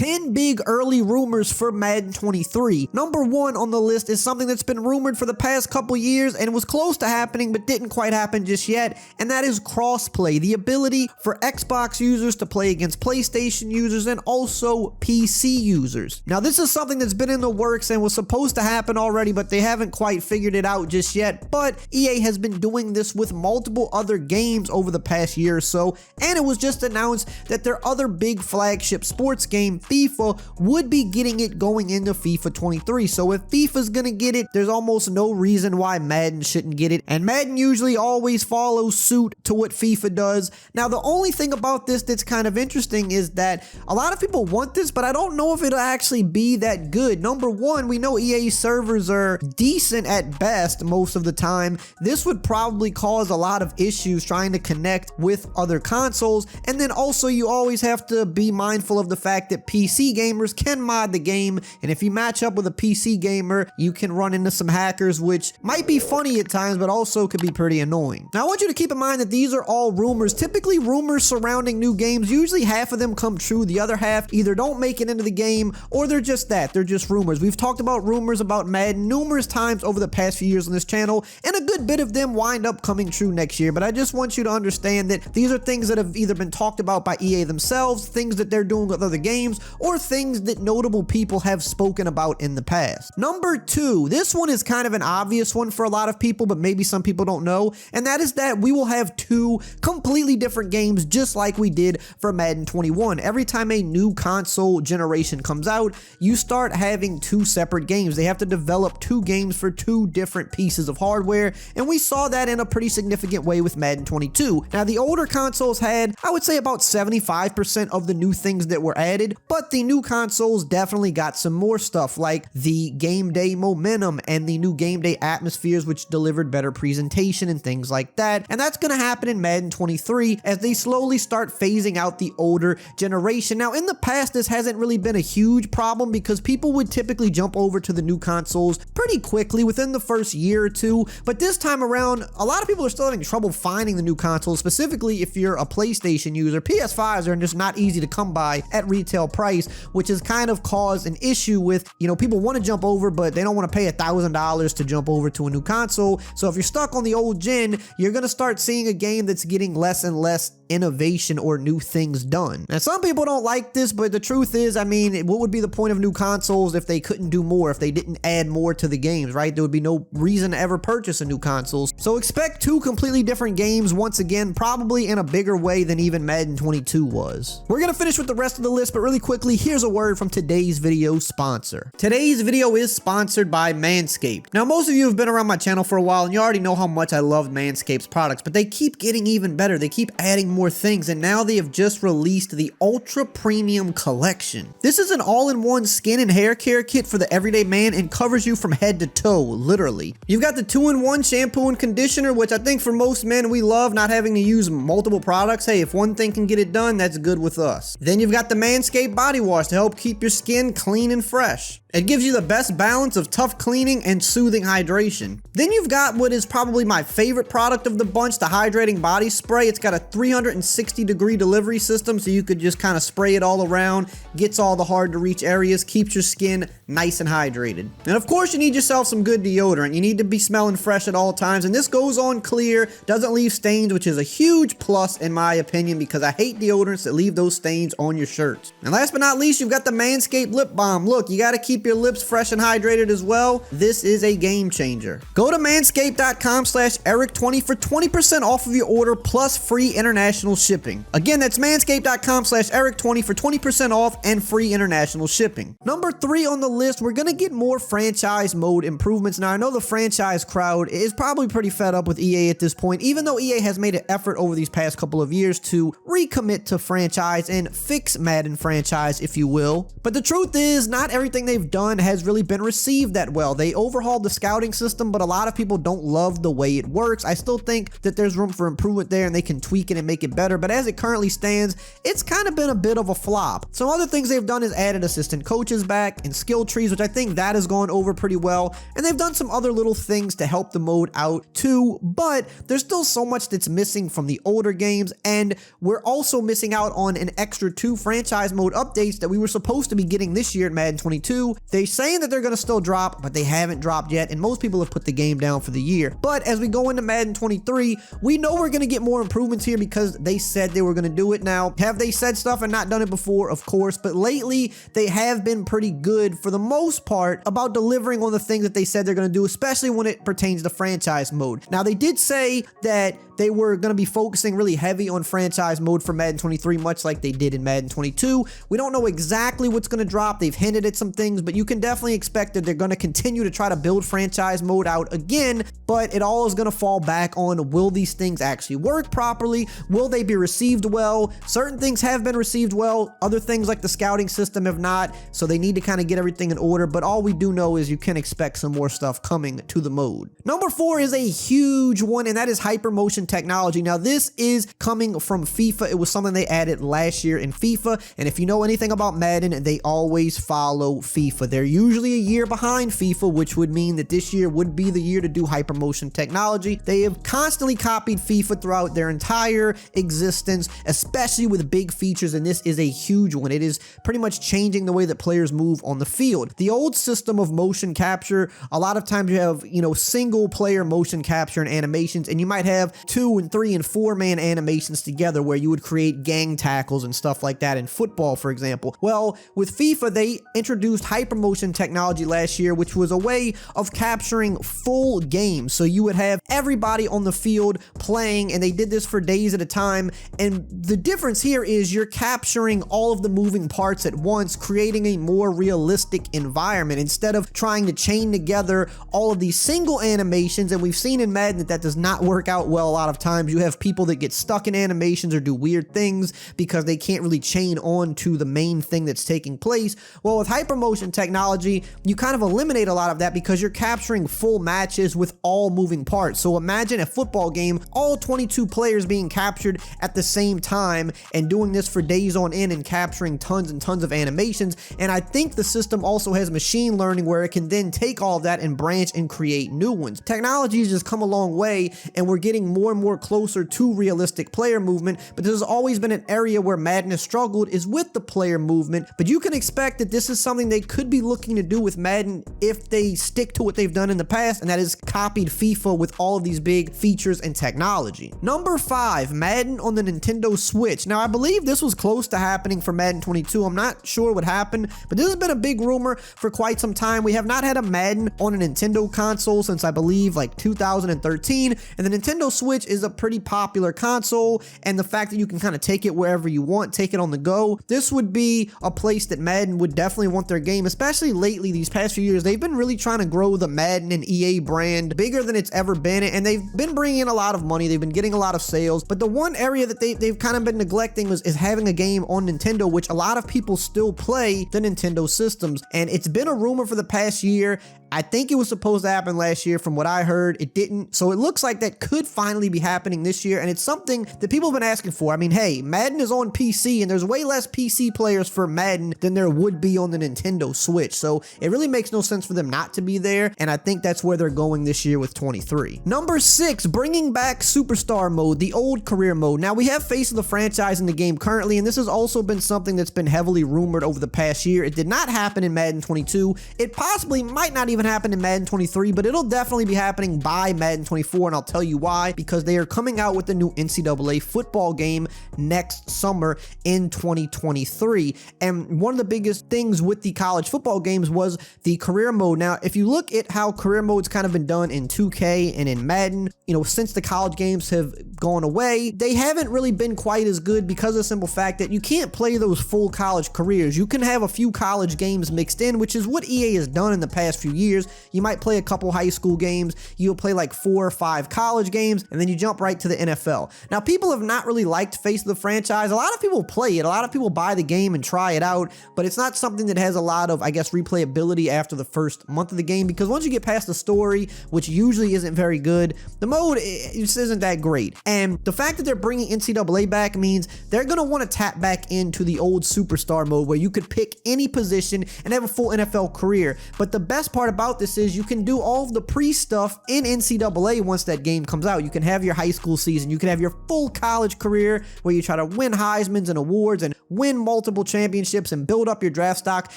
10 big early rumors for Madden 23. Number 1 on the list is something that's been rumored for the past couple years and was close to happening but didn't quite happen just yet, and that is crossplay, the ability for Xbox users to play against PlayStation users and also PC users. Now this is something that's been in the works and was supposed to happen already, but they haven't quite figured it out just yet. But EA has been doing this with multiple other games over the past year or so, and it was just announced that their other big flagship sports game, FIFA, would be getting it going into FIFA 23. So if FIFA's gonna get it, there's almost no reason why Madden shouldn't get it, and Madden usually always follows suit to what FIFA does. Now the only thing about this that's kind of interesting is that a lot of people want this, but I don't know if it'll actually be that good. Number 1, we know EA servers are decent at best most of the time. This would probably cause a lot of issues trying to connect with other consoles, and then also you always have to be mindful of the fact that PC gamers can mod the game, and if you match up with a PC gamer, you can run into some hackers, which might be funny at times, but also could be pretty annoying. Now I want you to keep in mind that these are all rumors. Typically rumors surrounding new games, usually half of them come true, the other half either don't make it into the game or they're just that, they're just rumors. We've talked about rumors about Madden numerous times over the past few years on this channel, and a good bit of them wind up coming true next year, but I just want you to understand that these are things that have either been talked about by EA themselves, things that they're doing with other games, or things that notable people have spoken about in the past. Number 2, this one is kind of an obvious one for a lot of people, but maybe some people don't know, and that is that we will have 2 completely different games just like we did for Madden 21. Every time a new console generation comes out, you start having 2 separate games. They have to develop 2 games for 2 different pieces of hardware, and we saw that in a pretty significant way with Madden 22. Now the older consoles had, I would say, about 75% of the new things that were added, but the new consoles definitely got some more stuff like the game day momentum and the new game day atmospheres, which delivered better presentation and things like that. And that's going to happen in Madden 23 as they slowly start phasing out the older generation. Now in the past, this hasn't really been a huge problem because people would typically jump over to the new consoles pretty quickly within the first year or 2, but this time around a lot of people are still having trouble finding the new consoles, specifically if you're a PlayStation user. PS5s are just not easy to come by at retail price, which has kind of caused an issue with, you know, people want to jump over but they don't want to pay $1,000 to jump over to a new console. So if you're stuck on the old gen, you're going to start seeing a game that's getting less and less innovation or new things done. Now some people don't like this, but the truth is, I mean, what would be the point of new consoles if they couldn't do more, if they didn't add more to the games, right? There would be no reason to ever purchase a new console. So expect 2 completely different games once again, probably in a bigger way than even Madden 22 was. We're gonna finish with the rest of the list, but really quickly, here's a word from today's video sponsor. Today's video is sponsored by Manscaped. Now most of you have been around my channel for a while and you already know how much I love Manscaped's products, but they keep getting even better. They keep adding more things, and now they have just released the Ultra Premium Collection. This is an all-in-one skin and hair care kit for the everyday man and covers you from head to toe, literally. You've got the 2-in-1 shampoo and conditioner, which I think for most men we love, not having to use multiple products. Hey, if one thing can get it done, that's good with us. Then you've got the Manscaped body wash to help keep your skin clean and fresh. It gives you the best balance of tough cleaning and soothing hydration. Then you've got what is probably my favorite product of the bunch, the hydrating body spray. It's got a 360-degree delivery system, so you could just kind of spray it all around, gets all the hard to reach areas, keeps your skin nice and hydrated. And of course you need yourself some good deodorant. You need to be smelling fresh at all times, and this goes on clear, doesn't leave stains, which is a huge plus in my opinion, because I hate deodorants that leave those stains on your shirts. And last but not least, you've got the Manscaped Lip Balm. Look, you got to keep your lips fresh and hydrated as well. This is a game changer. Go to manscaped.com/Eric20 for 20% off of your order plus free international shipping. Again, that's manscaped.com/Eric20 for 20% off and free international shipping. Number 3 on the list, we're gonna get more franchise mode improvements. Now I know the franchise crowd is probably pretty fed up with EA at this point, even though EA has made an effort over these past couple of years to recommit to franchise and fix Madden franchise, if you will. But the truth is, not everything they've done has really been received that well. They overhauled the scouting system, but a lot of people don't love the way it works. I still think that there's room for improvement there and they can tweak it and make it better, but as it currently stands, it's kind of been a bit of a flop. Some other things they've done is added assistant coaches back and skill trees, which I think that has gone over pretty well, and they've done some other little things to help the mode out too, but there's still so much that's missing from the older games, and we're also missing out on an extra 2 franchise mode updates updates that we were supposed to be getting this year in Madden 22. They're saying that they're going to still drop, but they haven't dropped yet, and most people have put the game down for the year. But as we go into Madden 23, we know we're going to get more improvements here because they said they were going to do it. Now, have they said stuff and not done it before? Of course, but lately they have been pretty good for the most part about delivering on the things that they said they're going to do, especially when it pertains to franchise mode. Now, they did say that they were going to be focusing really heavy on franchise mode for Madden 23, much like they did in Madden 22. We don't know exactly what's going to drop. They've hinted at some things, but you can definitely expect that they're going to continue to try to build franchise mode out again, but it all is going to fall back on, will these things actually work properly? Will they be received well? Certain things have been received well. Other things like the scouting system have not, so they need to kind of get everything in order, but all we do know is you can expect some more stuff coming to the mode. Number 4 is a huge one, and that is hypermotion technology. Now, this is coming from FIFA. It was something they added last year in FIFA, and if you know anything about Madden, they always follow FIFA. They're usually a year behind FIFA, which would mean that this year would be the year to do hypermotion technology. They have constantly copied FIFA throughout their entire existence, especially with big features, and this is a huge one. It is pretty much changing the way that players move on the field. The old system of motion capture, a lot of times you have, single player motion capture and animations, and you might have 2 and 3 and 4 man animations together where you would create gang tackles and stuff like that in football, for example. Well, with FIFA, they introduced hypermotion technology last year, which was a way of capturing full games. So you would have everybody on the field playing, and they did this for days at a time. And the difference here is you're capturing all of the moving parts at once, creating a more realistic environment instead of trying to chain together all of these single animations. And we've seen in Madden that does not work out well a lot of times. You have people that get stuck in animations or do weird things because they can't really chain on to the main thing that's taking place. Well, with hypermotion technology, you kind of eliminate a lot of that because you're capturing full matches with all moving parts. So imagine a football game, all 22 players being captured at the same time and doing this for days on end and capturing tons and tons of animations. And I think the system also has machine learning where it can then take all of that and branch and create new ones. Technology has just come a long way, and we're getting more and more closer to realistic player movement, but this has always been an area where Madden has struggled, is with the player movement. But you can expect that this is something they could be looking to do with Madden if they stick to what they've done in the past, and that is copied FIFA with all of these big features and technology. Number 5, Madden on the Nintendo Switch. Now, I believe this was close to happening for Madden 22. I'm not sure what happened, but this has been a big rumor for quite some time. We have not had a Madden on a Nintendo console since I believe like 2013, and the Nintendo Switch is a pretty popular console, and the fact that you can kind of take it wherever you want, take it on the go, this would be a place that Madden would definitely want their game, especially lately. These past few years, they've been really trying to grow the Madden and EA brand bigger than it's ever been, and they've been bringing in a lot of money. They've been getting a lot of sales, but the one area that they've kind of been neglecting is having a game on Nintendo, which a lot of people still play the Nintendo systems, and it's been a rumor for the past year. I think it was supposed to happen last year. From what I heard, it didn't. So it looks like that could finally be happening this year, and it's something that people have been asking for. I mean, hey, Madden is on PC, and there's way less PC players for Madden than there would be on the Nintendo Switch. So it really makes no sense for them not to be there, and I think that's where they're going this year with 23. Number 6, bringing back Superstar Mode, the old career mode. Now, we have Face of the Franchise in the game currently, and this has also been something that's been heavily rumored over the past year. It did not happen in Madden 22. It possibly might not even happen in Madden 23, but it'll definitely be happening by Madden 24, and I'll tell you why. Because they are coming out with the new NCAA football game next summer in 2023, and one of the biggest things with the college football games was the career mode. Now, if you look at how career mode's kind of been done in 2K and in Madden, since the college games have gone away, they haven't really been quite as good because of the simple fact that you can't play those full college careers. You can have a few college games mixed in, which is what EA has done in the past few years. You might play a couple high school games, you'll play like 4 or 5 college games, and then you jump right to the NFL. Now, people have not really liked Face of the Franchise. A lot of people play it, a lot of people buy the game and try it out, but it's not something that has a lot of, I guess, replayability after the first month of the game, because once you get past the story, which usually isn't very good, the mode just isn't that great. And the fact that they're bringing NCAA back means they're going to want to tap back into the old Superstar mode where you could pick any position and have a full NFL career. But the best part about this is you can do all of the pre-stuff in NCAA once that game comes out. You can have have your high school season. You could have your full college career where you try to win Heismans and awards and win multiple championships and build up your draft stock.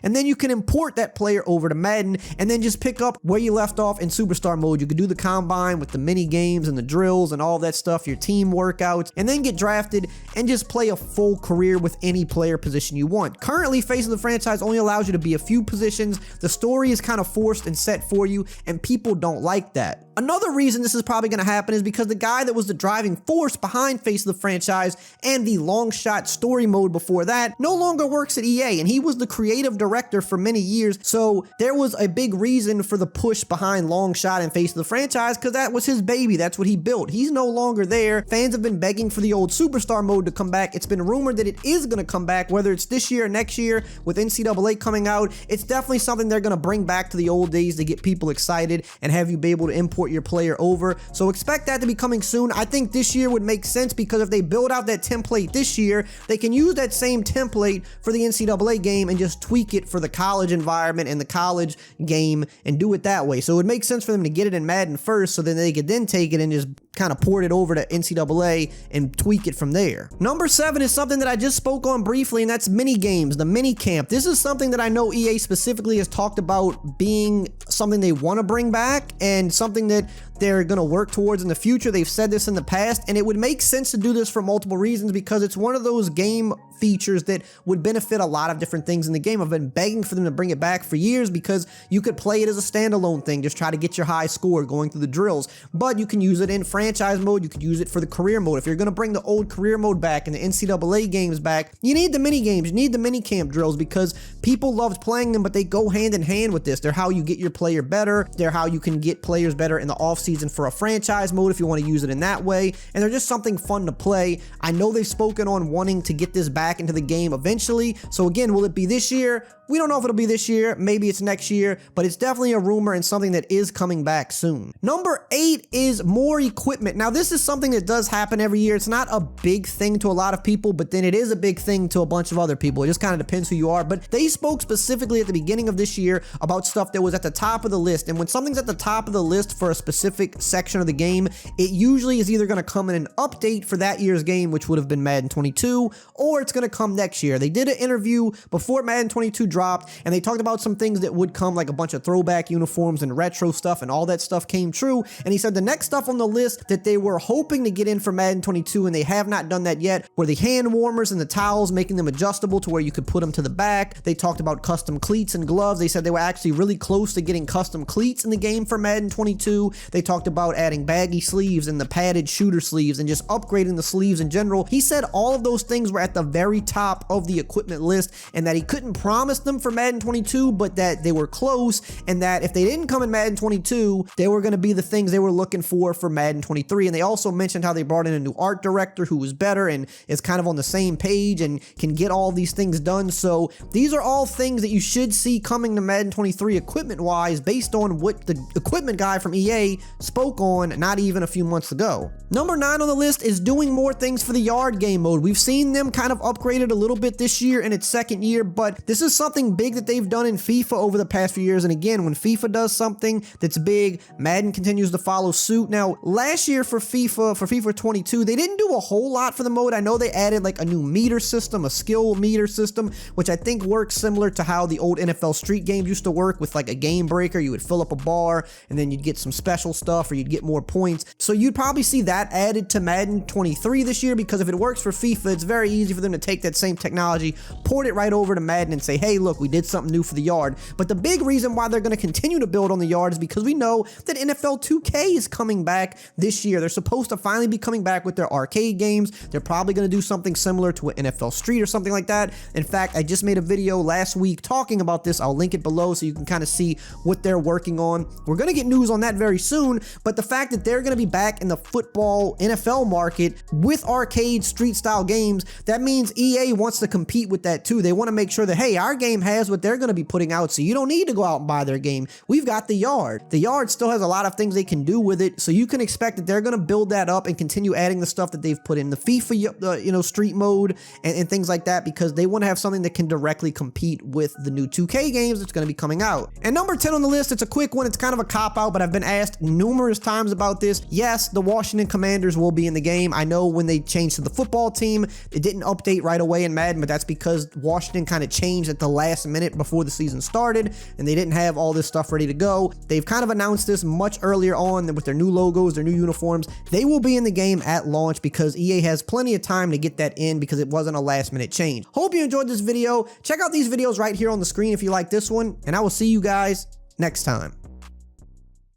And then you can import that player over to Madden and then just pick up where you left off in Superstar mode. You could do the combine with the mini games and the drills and all that stuff, your team workouts, and then get drafted and just play a full career with any player position you want. Currently, Face of the Franchise only allows you to be a few positions. The story is kind of forced and set for you, and people don't like that. Another reason this is probably going to happen is because the guy that was the driving force behind Face of the Franchise and the long shot story mode before that no longer works at EA, and he was the creative director for many years, so there was a big reason for the push behind long shot and Face of the Franchise because that was his baby. That's what he built. He's no longer there. Fans have been begging for the old Superstar mode to come back. It's been rumored that it is going to come back, whether it's this year or next year with NCAA coming out. It's definitely something they're going to bring back to the old days to get people excited and have you be able to import your player over. So expect that to be coming soon. I think this year would make sense because if they build out that template this year, they can use that same template for the NCAA game and just tweak it for the college environment and the college game and do it that way. So it would make sense for them to get it in Madden first so then they could then take it and just kind of port it over to NCAA and tweak it from there. Number 7 is something that I just spoke on briefly, and that's mini games, the mini camp. This is something that I know EA specifically has talked about being something they want to bring back and something that they're going to work towards in the future. They've said this in the past, and it would make sense to do this for multiple reasons because it's one of those game features that would benefit a lot of different things in the game. I've been begging for them to bring it back for years because you could play it as a standalone thing, just try to get your high score going through the drills, but you can use it in franchise mode. You could use it for the career mode. If you're going to bring the old career mode back and the NCAA games back, you need the mini games, you need the mini camp drills because people loved playing them, but they go hand in hand with this. They're how you get your player better. They're how you can get players better in the offseason for a franchise mode if you want to use it in that way, and they're just something fun to play. I know they've spoken on wanting to get this back into the game eventually, so again, will it be this year? We don't know if it'll be this year, maybe it's next year, but it's definitely a rumor and something that is coming back soon. Number 8 is more equipment. Now, this is something that does happen every year. It's not a big thing to a lot of people, but then it is a big thing to a bunch of other people. It just kind of depends who you are, but they spoke specifically at the beginning of this year about stuff that was at the top of the list, and when something's at the top of the list for a specific section of the game, it usually is either going to come in an update for that year's game, which would have been Madden 22, or it's going to come next year. They did an interview before Madden 22 dropped, and they talked about some things that would come, like a bunch of throwback uniforms and retro stuff, and all that stuff came true. And he said the next stuff on the list that they were hoping to get in for Madden 22, and they have not done that yet, were the hand warmers and the towels, making them adjustable to where you could put them to the back. They talked about custom cleats and gloves. They said they were actually really close to getting custom cleats in the game for Madden 22. They talked about adding baggy sleeves and the padded shooter sleeves and just upgrading the sleeves in general. He said all of those things were at the very top of the equipment list and that he couldn't promise them for Madden 22, but that they were close, and that if they didn't come in Madden 22, they were going to be the things they were looking for Madden 23. And they also mentioned how they brought in a new art director who was better and is kind of on the same page and can get all these things done. So these are all things that you should see coming to Madden 23 equipment wise based on what the equipment guy from EA spoke on not even a few months ago. Number 9 on the list is doing more things for the yard game mode. We've seen them kind of upgraded a little bit this year in its second year, but this is something big that they've done in FIFA over the past few years. And again, when FIFA does something that's big, Madden continues to follow suit. Now, last year for FIFA 22, they didn't do a whole lot for the mode. I know they added like a new meter system, a skill meter system, which I think works similar to how the old NFL Street games used to work with like a game breaker. You would fill up a bar and then you'd get some special stuff or you'd get more points. So you'd probably see that added to Madden 23 this year, because if it works for FIFA, it's very easy for them to take that same technology, port it right over to Madden and say, hey, look, we did something new for the yard. But the big reason why they're going to continue to build on the yard is because we know that NFL 2K is coming back this year. They're supposed to finally be coming back with their arcade games. They're probably going to do something similar to an NFL Street or something like that. In fact, I just made a video last week talking about this. I'll link it below so you can kind of see what they're working on. We're going to get news on that very soon, but the fact that they're going to be back in the football NFL market with arcade street style games, that means EA wants to compete with that too. They want to make sure that, hey, our game game has what they're going to be putting out, so you don't need to go out and buy their game. We've got the Yard. The Yard still has a lot of things they can do with it, so you can expect that they're going to build that up and continue adding the stuff that they've put in the FIFA, street mode and things like that, because they want to have something that can directly compete with the new 2K games that's going to be coming out. And number 10 on the list, it's a quick one. It's kind of a cop-out, but I've been asked numerous times about this. Yes, the Washington Commanders will be in the game. I know when they changed to the football team, it didn't update right away in Madden, but that's because Washington kind of changed at the last minute before the season started, and they didn't have all this stuff ready to go. They've kind of announced this much earlier on with their new logos, their new uniforms. They will be in the game at launch because EA has plenty of time to get that in because it wasn't a last-minute change. Hope you enjoyed this video. Check out these videos right here on the screen if you like this one, and I will see you guys next time.